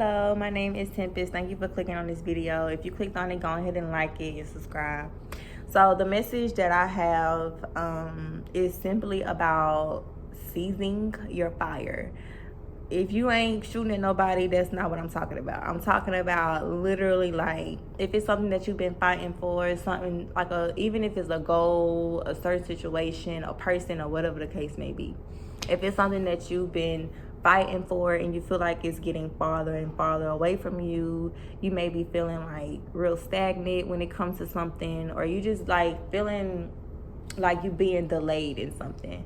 Hello, my name is Tempest. Thank you for clicking on this video. If you clicked on it, go ahead and like it and subscribe. So the message that I have is simply about seizing your fire. If you ain't shooting at nobody, that's not what I'm talking about. I'm talking about literally, like, if it's something that you've been fighting for, something like even if it's a goal, a certain situation, a person, or whatever the case may be. If it's something that you've been fighting for and you feel like it's getting farther and farther away from you, you may be feeling like real stagnant when it comes to something, or you just like feeling like you being delayed in something.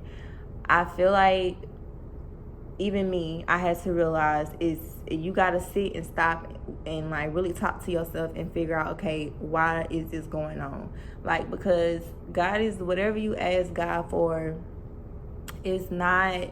I feel like even me, I had to realize is you gotta sit and stop and like really talk to yourself and figure out, okay, why is this going on? Like, because God is, whatever you ask God for, it's not,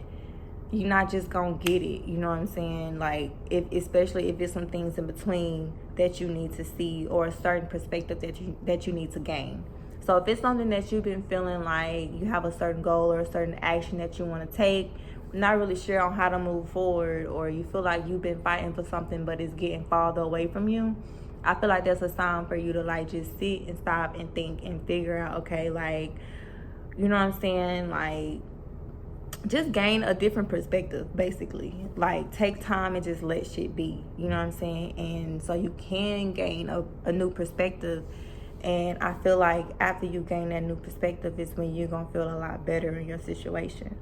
you're not just gonna get it. You know what I'm saying? Like, especially if it's some things in between that you need to see, or a certain perspective that you need to gain. So if it's something that you've been feeling like you have a certain goal or a certain action that you want to take, not really sure on how to move forward, or you feel like you've been fighting for something but it's getting farther away from you, I feel like that's a sign for you to like just sit and stop and think and figure out, okay, like, you know what I'm saying, like, just gain a different perspective, basically. Like, take time and just let shit be, you know what I'm saying? And so you can gain a new perspective. And I feel like after you gain that new perspective is when you're gonna feel a lot better in your situation.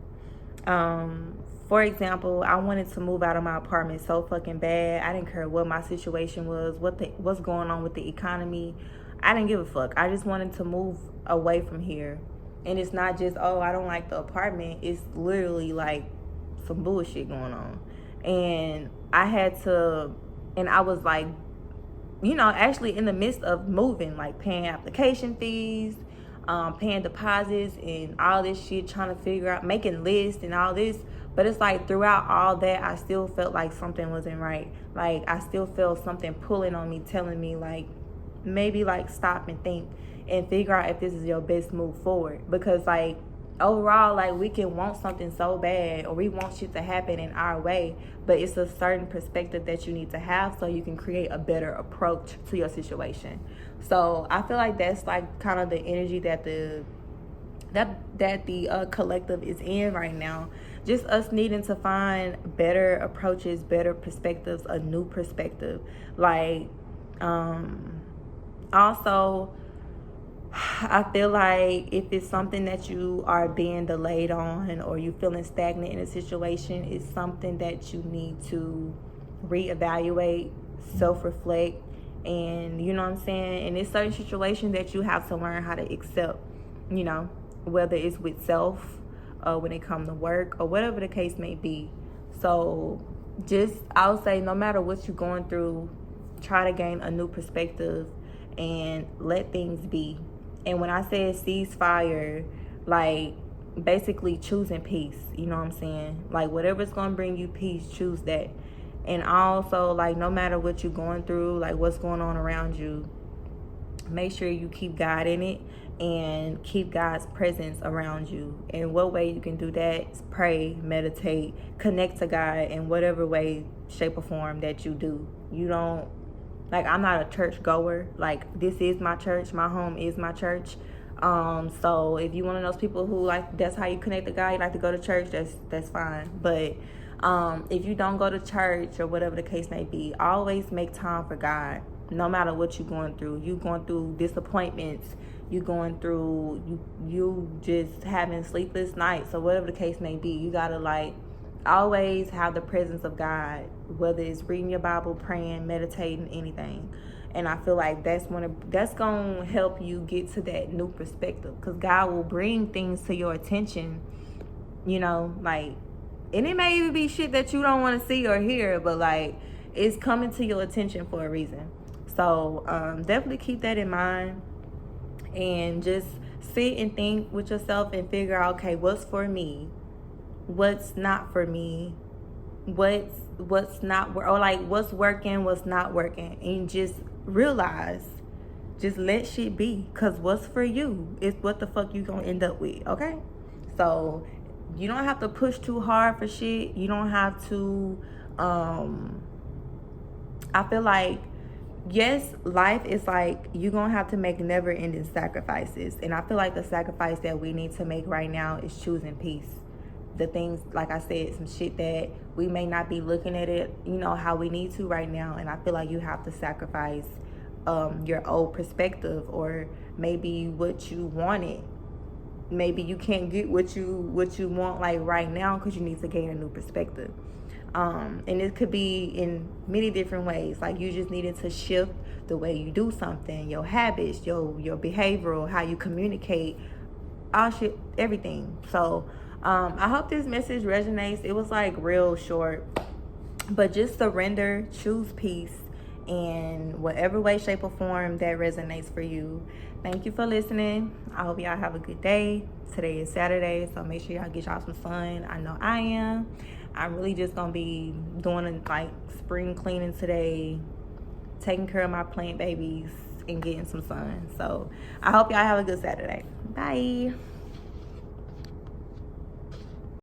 For example, I wanted to move out of my apartment so fucking bad. I didn't care what my situation was, what's going on with the economy. I didn't give a fuck. I just wanted to move away from here. And it's not just, oh, I don't like the apartment. It's literally like some bullshit going on. And I had to, and I was like, you know, actually in the midst of moving, like paying application fees, paying deposits and all this shit, trying to figure out, making lists and all this. But it's like throughout all that, I still felt like something wasn't right. Like, I still felt something pulling on me, telling me like, maybe like stop and think and figure out if this is your best move forward. Because like, overall, like, we can want something so bad, or we want shit to happen in our way, but it's a certain perspective that you need to have so you can create a better approach to your situation. So I feel like that's like kind of the energy that the collective is in right now. Just us needing to find better approaches, better perspectives, a new perspective. Like, also, I feel like if it's something that you are being delayed on, or you feeling stagnant in a situation, it's something that you need to reevaluate, self-reflect, and you know what I'm saying? And it's certain situations that you have to learn how to accept, you know, whether it's with self, when it comes to work, or whatever the case may be. So just, I would say, no matter what you're going through, try to gain a new perspective and let things be. And when I say ceasefire, like, basically choosing peace, you know what I'm saying? Like, whatever's gonna bring you peace, choose that. And also, like, no matter what you're going through, like what's going on around you, make sure you keep God in it and keep God's presence around you. And what way you can do that is pray, meditate, connect to God in whatever way, shape, or form that you do. You don't, like, I'm not a church goer. Like, this is my church. My home is my church. So if you one of those people who, like, that's how you connect to God, you like to go to church, that's fine. But if you don't go to church or whatever the case may be, always make time for God. No matter what you're going through. You going through disappointments. You going through, you just having sleepless nights, or whatever the case may be. You gotta, like, always have the presence of God, whether it's reading your Bible, praying, meditating, anything. And I feel like that's gonna help you get to that new perspective, because God will bring things to your attention, you know, like, and it may even be shit that you don't want to see or hear, but like, it's coming to your attention for a reason. So definitely keep that in mind, and just sit and think with yourself and figure out, okay, what's for me, what's not for me, what's not, or like what's working, what's not working, and just realize, just let shit be, because what's for you is what the fuck you gonna end up with. Okay, so you don't have to push too hard for shit. You don't have to I feel like, yes, life is like, you're gonna have to make never ending sacrifices. And I feel like the sacrifice that we need to make right now is choosing peace. The things, like I said, some shit that we may not be looking at it, you know, how we need to right now. And I feel like you have to sacrifice your old perspective, or maybe what you wanted. Maybe you can't get what you want like right now because you need to gain a new perspective. And it could be in many different ways. Like, you just needed to shift the way you do something, your habits, your behavioral, how you communicate, all shit, everything. So I hope this message resonates. It was like real short, but just surrender, choose peace in whatever way, shape, or form that resonates for you. Thank you for listening. I hope y'all have a good day. Today is Saturday, so make sure y'all get y'all some sun. I know I am. I'm really just gonna be doing like spring cleaning today, taking care of my plant babies, and getting some sun. So I hope y'all have a good Saturday. Bye.